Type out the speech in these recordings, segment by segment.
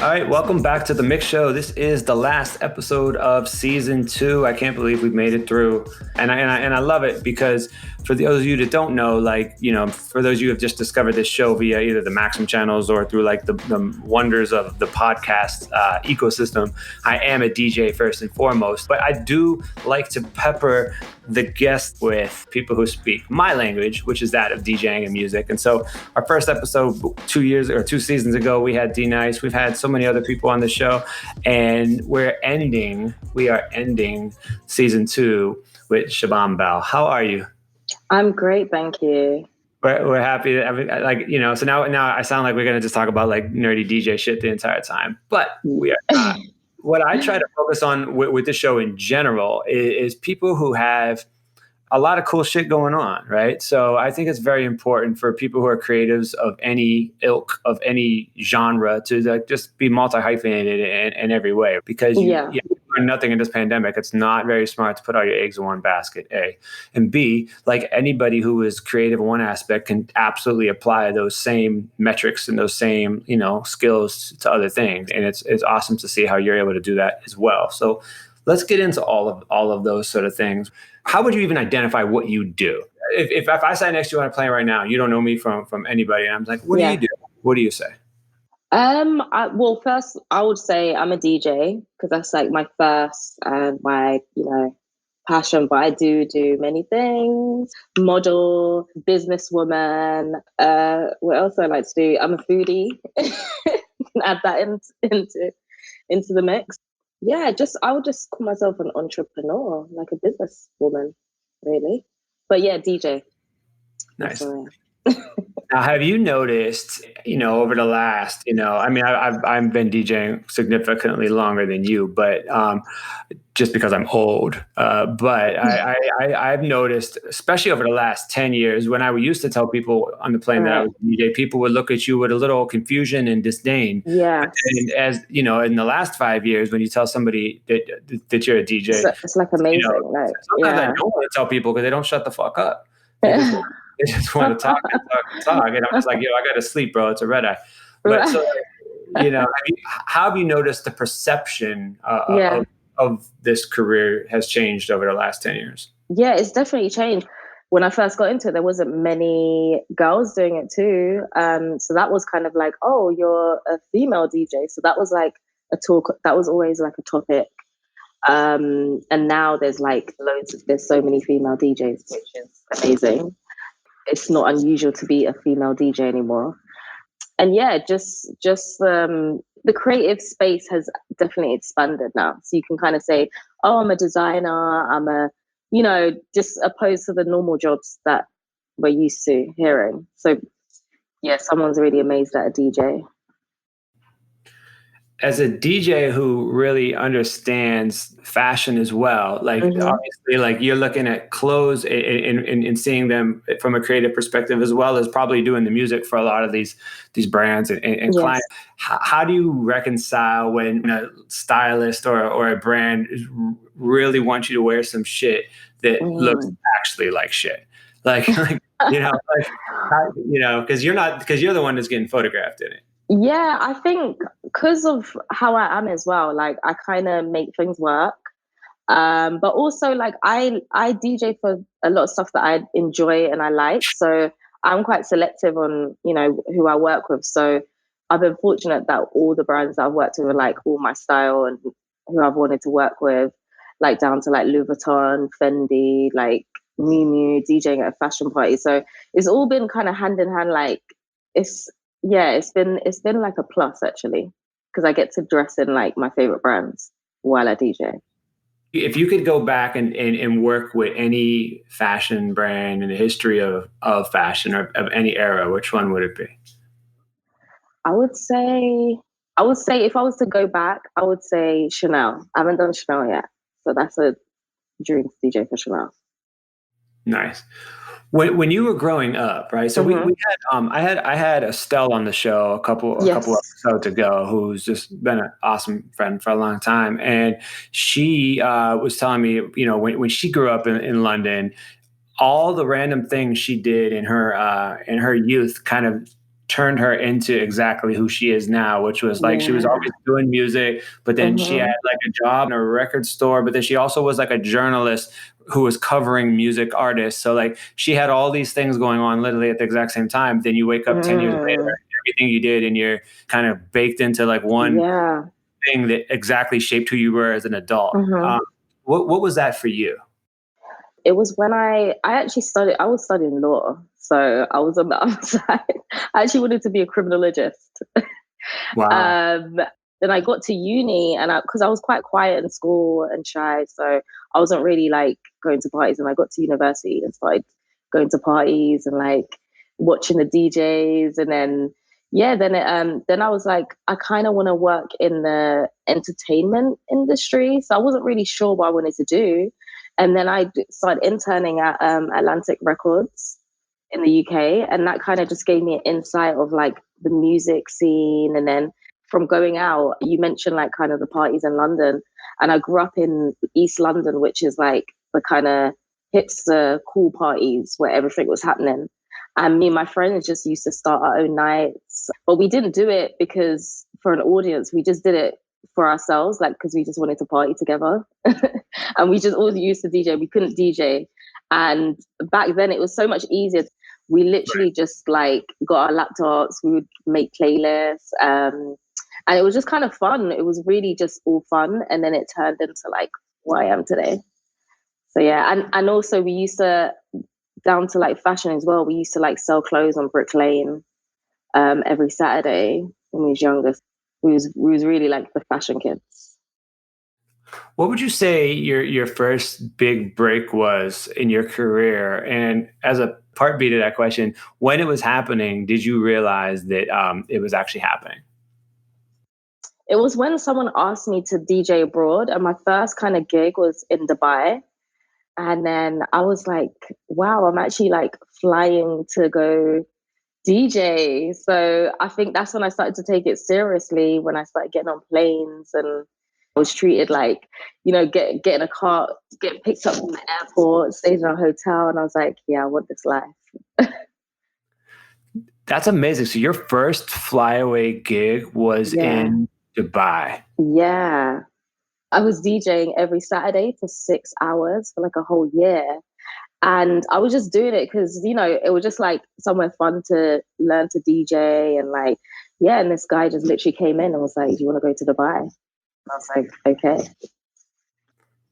All right, welcome back to the MICK Show. This is the last episode of season 2. I can't believe we've made it through, and I love it because for those of you that don't know, for those of you who have just discovered this show via either the MAXIM channels or through the wonders of the podcast ecosystem, I am a DJ first and foremost, but I do like to pepper the guests with people who speak my language, which is that of DJing and music. And so our first episode 2 seasons ago, we had D Nice. We've had so many other people on the show, and we are ending season 2 with Siobhan Bell. How are you? I'm great, thank you. We're happy that, so now I sound like we're going to just talk about nerdy DJ shit the entire time, but we are not. What I try to focus on with the show in general is people who have a lot of cool shit going on, right? So I think it's very important for people who are creatives of any ilk, of any genre, to just be multi-hyphenated in every way, because you learn nothing in this pandemic. It's not very smart to put all your eggs in one basket, A. And B, like anybody who is creative in one aspect can absolutely apply those same metrics and those same, skills to other things. And it's awesome to see how you're able to do that as well. So let's get into all of those sort of things. How would you even identify what you do? If I sat next to you on a plane right now, you don't know me from anybody, and I'm like, what do you do? What do you say? First, I would say I'm a DJ because that's like my first and my, passion. But I do many things: model, businesswoman. What else I like to do? I'm a foodie. Add that into the mix. Yeah, I would just call myself an entrepreneur, like a businesswoman, really. But yeah, DJ. Nice. Now, have you noticed, over the last, I've been DJing significantly longer than you, but just because I'm old. But I've noticed, especially over the last 10 years, when I used to tell people on the plane that I was a DJ, people would look at you with a little confusion and disdain. Yeah. And as in the last 5 years, when you tell somebody that you're a DJ, it's like amazing. Sometimes I don't want to tell people because they don't shut the fuck up. They just want to talk and talk. And I'm just like, I got to sleep, bro. It's a red eye. But so, how have you noticed the perception of this career has changed over the last 10 years? Yeah, it's definitely changed. When I first got into it, there wasn't many girls doing it too. So that was kind of like, oh, you're a female DJ. So that was like a talk. That was always like a topic. And now there's there's so many female DJs, which is amazing. It's not unusual to be a female DJ anymore. And yeah, just the creative space has definitely expanded now. So you can kind of say, oh, I'm a designer, I'm a, just opposed to the normal jobs that we're used to hearing. So yeah, someone's really amazed at a DJ. As a DJ who really understands fashion as well, obviously, you're looking at clothes and seeing them from a creative perspective, as well as probably doing the music for a lot of these brands and clients. How do you reconcile when a stylist or a brand really wants you to wear some shit that looks actually like shit? Because you're the one that's getting photographed in it. Yeah, I think because of how I am as well, I kind of make things work. But also I DJ for a lot of stuff that I enjoy and I like. So I'm quite selective on, who I work with. So I've been fortunate that all the brands that I've worked with are all my style and who I've wanted to work with, down to Louis Vuitton, Fendi, Miu Miu, DJing at a fashion party. So it's all been kind of hand in hand. It's been like a plus actually, because I get to dress in my favorite brands while I DJ. If you could go back and work with any fashion brand in the history of fashion or of any era, which one would it be? I would say if I was to go back, I would say Chanel. I haven't done Chanel yet, so that's a dream to DJ for Chanel. Nice. When you were growing up, right? So we had I had Estelle on the show a couple episodes ago, who's just been an awesome friend for a long time, and she was telling me, when she grew up in London, all the random things she did in her youth kind of turned her into exactly who she is now, which was like, she was Yeah. always doing music, but then she had like a job in a record store, but then she also was like a journalist who was covering music artists. So like she had all these things going on literally at the exact same time. Then you wake up 10 years later, everything you did, and you're kind of baked into like one Yeah. thing that exactly shaped who you were as an adult. Mm-hmm. What was that for you? It was when I actually studied, I was studying law. So I was on the other side. I actually wanted to be a criminologist. Wow. Um, then I got to uni, and because I was quite quiet in school and shy, so I wasn't really like going to parties. And I got to university and started going to parties and like watching the DJs, and then yeah, then I was like, I kind of want to work in the entertainment industry. So I wasn't really sure what I wanted to do, and then I started interning at Atlantic Records in the UK, and that kind of just gave me an insight of like the music scene. And then from going out, you mentioned like kind of the parties in London, and I grew up in East London, which is like the kind of hipster cool parties where everything was happening. And me and my friends just used to start our own nights, but we didn't do it because for an audience. We just did it for ourselves, like because we just wanted to party together. And we just all used to DJ. We couldn't DJ, and back then it was so much easier. We literally just like got our laptops, we would make playlists, and it was just kind of fun. It was really just all fun, and then it turned into like what I am today. So yeah, and also we used to, down to like fashion as well, we used to like sell clothes on Brick Lane every Saturday when we was younger. We was really like the fashion kids. What would you say your first big break was in your career? And as a part B to that question, when it was happening, did you realize that it was actually happening? It was when someone asked me to DJ abroad, and my first kind of gig was in Dubai. And then I was like, wow, I'm actually like flying to go DJ. So I think that's when I started to take it seriously, when I started getting on planes, and I was treated like, get in a car, get picked up from the airport, stayed in a hotel. And I was like, yeah, I want this life. That's amazing. So your first flyaway gig was Yeah. in Dubai. Yeah. I was DJing every Saturday for 6 hours for like a whole year. And I was just doing it because, it was just like somewhere fun to learn to DJ. And like, yeah. And this guy just literally came in and was like, do you want to go to Dubai? And I was like, okay.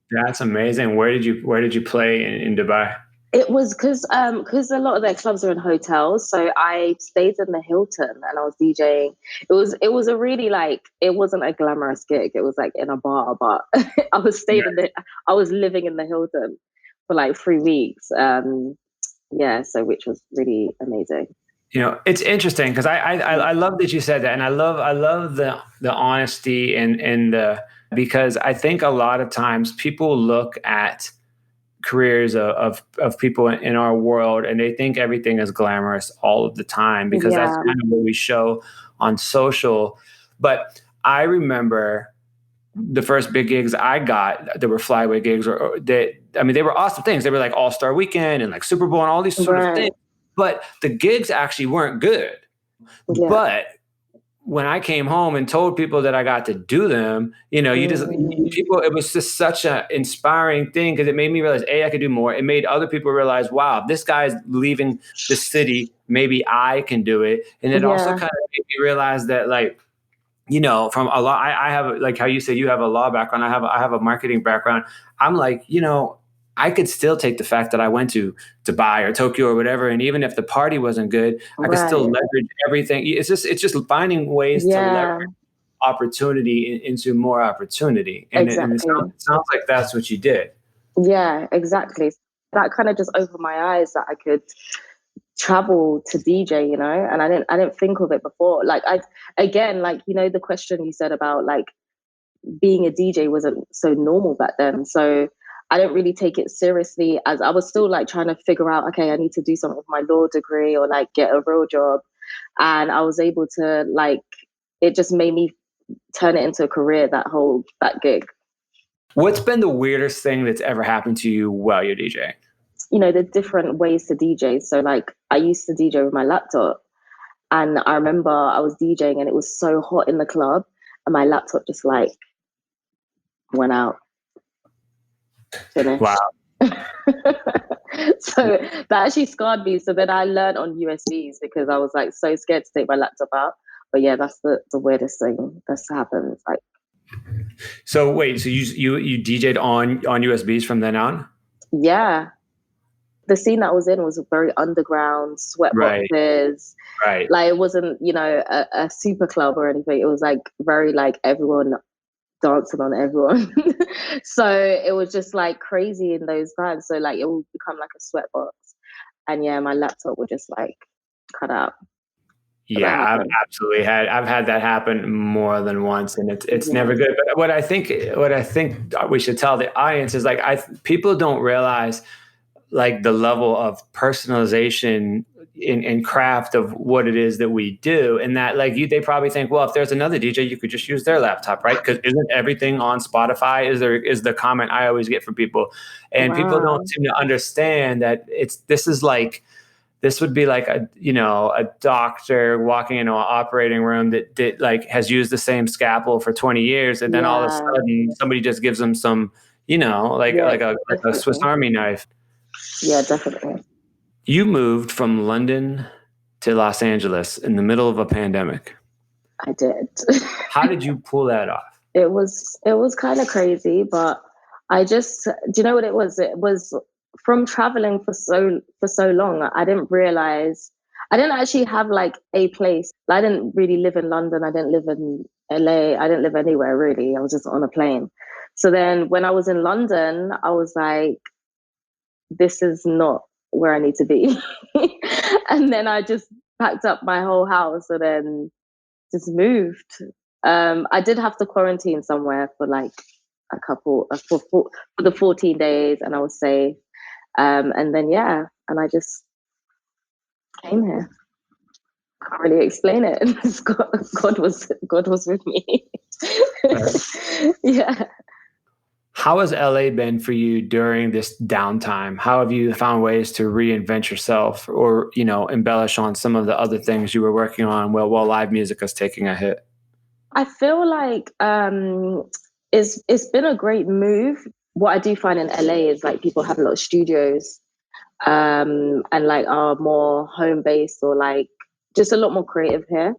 That's amazing. Where did you play in Dubai? It was because a lot of their clubs are in hotels, so I stayed in the Hilton and I was DJing. It was a really like, it wasn't a glamorous gig. It was like in a bar, but I was living in the Hilton for like 3 weeks. Yeah, so which was really amazing. It's interesting because I love that you said that, and I love the honesty and the because I think a lot of times people look at careers of people in our world, and they think everything is glamorous all of the time because that's Yeah, kind of what we show on social. But I remember the first big gigs I got that were flyway gigs, or that, I mean, they were awesome things. They were like All-Star Weekend and like Super Bowl and all these sort of right. things. But the gigs actually weren't good. Yeah. But when I came home and told people that I got to do them, Mm, people, it was just such an inspiring thing because it made me realize, A, I could do more. It made other people realize, wow, this guy's leaving the city. Maybe I can do it. And it also yeah, kind of made me realize that, like, from a law, I have, like how you said you have a law background. I have a marketing background. I'm like, I could still take the fact that I went to Dubai or Tokyo or whatever, and even if the party wasn't good, I could still right. leverage everything. It's just finding ways to leverage Yeah, opportunity into more opportunity, and it exactly. sounds like that's what you did. Yeah, exactly. That kind of just opened my eyes that I could travel to DJ, and I didn't think of it before. Like I again, like the question you said about like being a DJ wasn't so normal back then. So I didn't really take it seriously, as I was still like trying to figure out, okay, I need to do something with my law degree or like get a real job. And I was able to like, it just made me turn it into a career, that gig. What's been the weirdest thing that's ever happened to you while you're DJing? The different ways to DJ. So like I used to DJ with my laptop. And I remember I was DJing and it was so hot in the club and my laptop just like went out, finished. Wow. So that actually scarred me. So then I learned on USBs because I was like so scared to take my laptop out. But yeah, that's the weirdest thing that's happened. Like, so wait, so you DJ'd on USBs from then on? Yeah. The scene that I was in was very underground, sweat boxes. Right. Like it wasn't, a super club or anything. It was like very like everyone dancing on everyone. So it was just like crazy in those times. So like it would become like a sweat box. And yeah, my laptop would just like cut out. Yeah, I've had that happen more than once, and it's never good. But what I think we should tell the audience is like people don't realize like the level of personalization in craft of what it is that we do, and that like they probably think, well, if there's another DJ, you could just use their laptop, right? Because isn't everything on Spotify? Is the comment I always get from people, and people don't seem to understand that this would be like a doctor walking into an operating room that like has used the same scalpel for 20 years, and then all of a sudden somebody just gives them some like a Swiss Army knife. Yeah, definitely. You moved from London to Los Angeles in the middle of a pandemic. I did. How did you pull that off? It was kind of crazy, but do you know what it was? It was from traveling for so long. I didn't realize I didn't actually have like a place. I didn't really live in London. I didn't live in LA. I didn't live anywhere really. I was just on a plane. So then when I was in London, I was like, this is not where I need to be. And then I just packed up my whole house and then just moved. I did have to quarantine somewhere for like a couple for the 14 days, and I was safe. And then and I just came here. Can't really explain it. God was with me. Yeah. How has LA been for you during this downtime? How have you found ways to reinvent yourself or, embellish on some of the other things you were working on while live music is taking a hit? I feel like it's been a great move. What I do find in LA is like people have a lot of studios and like are more home based or like just a lot more creative here.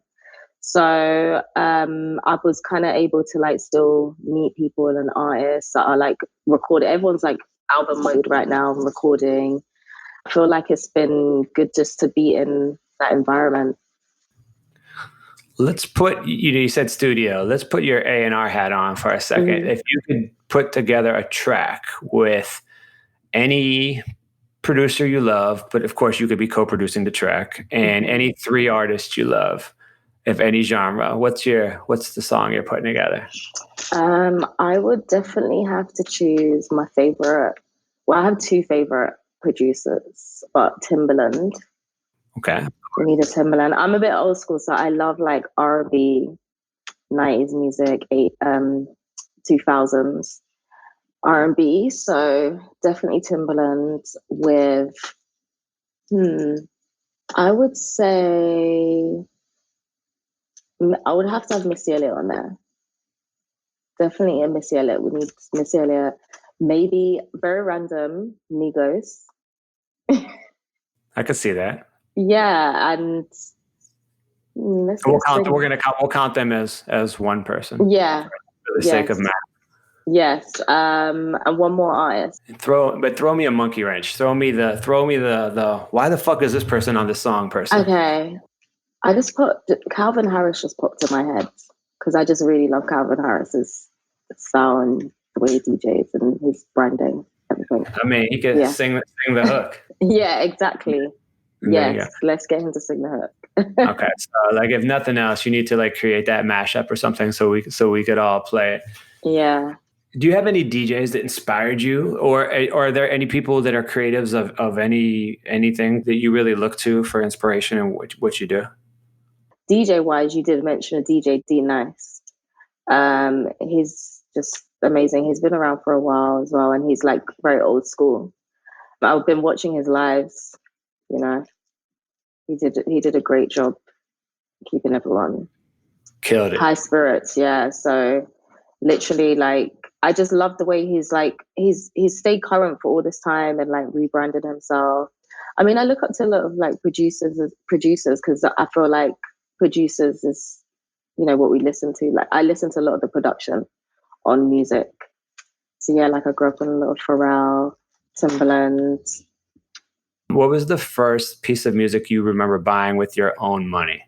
So I was kind of able to like still meet people and artists that are like recording. Everyone's like album mode right now, recording. I feel like it's been good just to be in that environment. Let's put, you said studio. Let's put your A&R hat on for a second. Mm-hmm. If you could put together a track with any producer you love, but of course you could be co-producing the track, and any 3 artists you love, of any genre, what's the song you're putting together? I would definitely have to choose my favorite. Well, I have 2 favorite producers, but Timbaland. Okay. We need a Timbaland. I'm a bit old school, so I love like R&B, 90s music, 2000s R&B. So definitely Timbaland with, I would say, I would have to have Missy Elliott on there. Definitely a Missy Elliott. We need Missy Elliott. Maybe very random Migos. I could see that. Yeah, and we'll count them as one person. Yeah, for the sake of math. Yes, and one more artist. Throw me a monkey wrench. Throw me the why the fuck is this person on this song person? Okay, I just Calvin Harris just popped in my head because I just really love Calvin Harris's sound, the way he DJs and his branding, everything. I mean, he could sing the hook. Yeah, exactly. Yes, let's get him to sing the hook. Okay, so like if nothing else, you need to like create that mashup or something so we could all play it. Yeah. Do you have any DJs that inspired you, or are there any people that are creatives of anything that you really look to for inspiration in what you do? DJ wise, you did mention a DJ, D Nice. He's just amazing. He's been around for a while as well, and he's like very old school. I've been watching his lives. He did a great job. keeping everyone Killed it. high spirits. Yeah. So literally, like, I just love the way he's stayed current for all this time and like rebranded himself. I mean, I look up to a lot of like producers because I feel like producers is, you know, what we listen to. Like, I listen to a lot of the production on music. So yeah, like I grew up on a lot of Pharrell, Timbaland. What was the first piece of music you remember buying with your own money?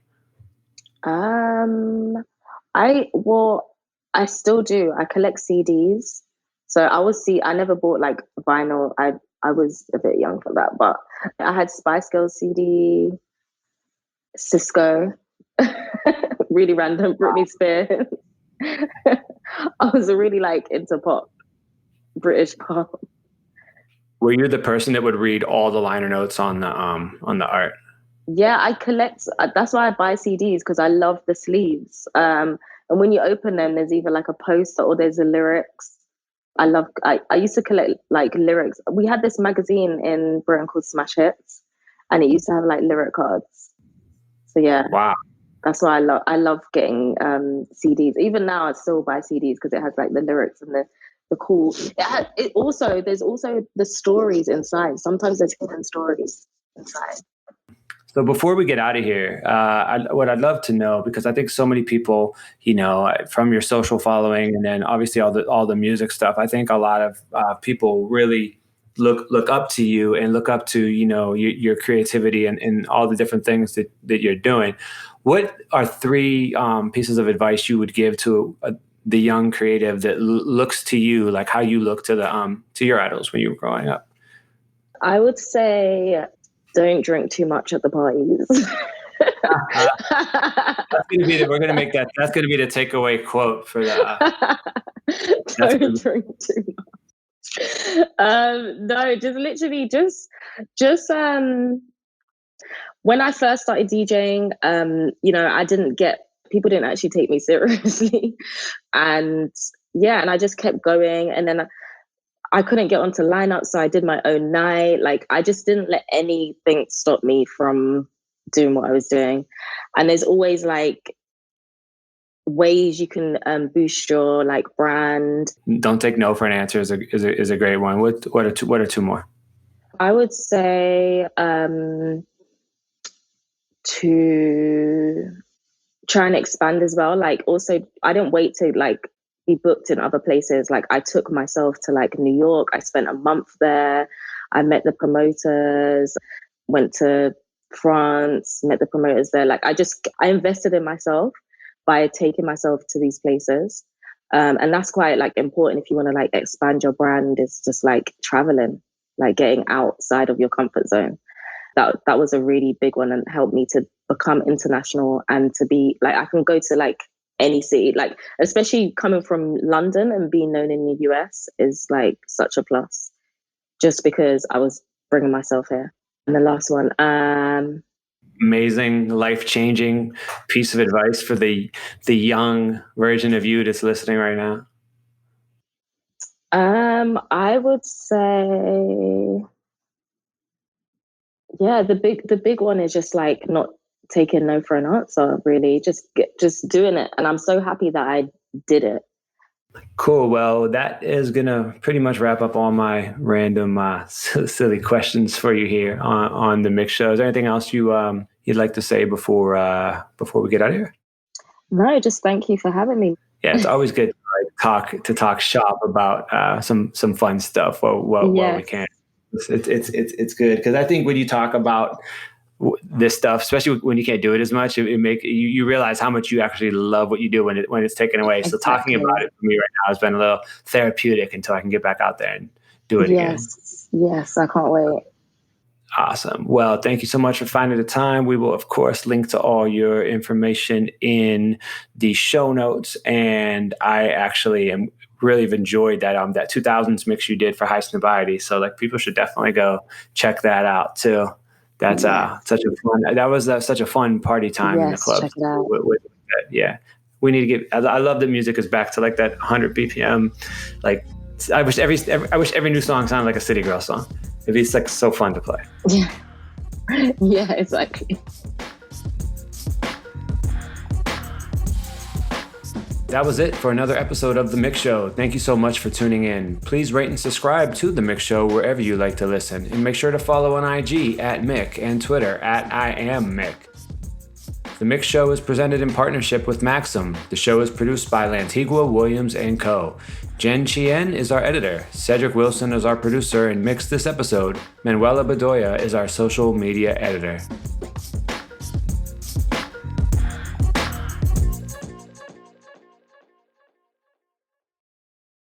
I still do. I collect CDs. So I never bought like vinyl. I was a bit young for that, but I had Spice Girls CD, Cisco, really random, Britney Spears. I was really like into pop, British pop. Were you the person that would read all the liner notes on the art? Yeah, I collect. That's why I buy CDs, because I love the sleeves. And when you open them, there's either like a poster or there's the lyrics. I used to collect like lyrics. We had this magazine in Britain called Smash Hits, and it used to have like lyric cards. So yeah, Wow. that's why I love getting CDs. Even now, I still buy CDs because it has like the lyrics and the cool. There's also the stories inside. Sometimes there's hidden stories inside. So before we get out of here, what I'd love to know, because I think so many people, you know, from your social following, and then obviously all the music stuff, I think a lot of people really look up to you and look up to, you know, your creativity and all the different things that you're doing. What are three pieces of advice you would give to the young creative that looks to you, like how you look to your idols when you were growing up? I would say, don't drink too much at the parties. We're gonna make that. That's gonna be the takeaway quote for the. Don't drink too much. No, just literally, just when I first started DJing, you know, people didn't actually take me seriously, and yeah, and I just kept going, and then I couldn't get onto lineups, so I did my own night. Like, I just didn't let anything stop me from doing what I was doing. And there's always like ways you can boost your like brand. Don't take no for an answer is a great one. What are two more? I would say to try and expand as well. Like, also, I didn't wait to like be booked in other places. Like, I took myself to like New York. I spent a month there. I met the promoters, went to France, met the promoters there. Like, I invested in myself by taking myself to these places. And that's quite like important if you want to like expand your brand, is just like traveling, like getting outside of your comfort zone. That was a really big one and helped me to become international and to be like, I can go to like any city, like especially coming from London and being known in the US is like such a plus, just because I was bringing myself here. And the last one, amazing, life-changing piece of advice for the young version of you that's listening right now. I would say, yeah, the big one is just like not taking no for an answer, really, just doing it. And I'm so happy that I did it. Cool. Well, that is gonna pretty much wrap up all my random silly questions for you here on the MICK Show. Is there anything else you'd like to say before we get out of here? No, just thank you for having me. Yeah, it's always good to talk shop about some fun stuff while we can. It's good because I think when you talk about this stuff, especially when you can't do it as much, it make you realize how much you actually love what you do when it's taken away. Exactly. So talking about it for me right now has been a little therapeutic until I can get back out there and do it again. Yes, I can't wait. Awesome. Well, thank you so much for finding the time. We will, of course, link to all your information in the show notes. And I actually really have enjoyed that 2000s mix you did for High Snobiety. So like people should definitely go check that out too. That's such a fun party time in the club. Check it out. Yeah. We need to get, I love that music is back to like that 100 BPM. Like I wish every new song sounded like a City Girl song. It'd be like so fun to play. Yeah. Yeah, exactly. That was it for another episode of The MICK Show. Thank you so much for tuning in. Please rate and subscribe to The MICK Show wherever you like to listen. And make sure to follow on IG at MICK and Twitter at IamMICK. The MICK Show is presented in partnership with MAXIM. The show is produced by Lantigua Williams & Co. Jen Chien is our editor. Cedric Wilson is our producer and mixed this episode. Manuela Bedoya is our social media editor.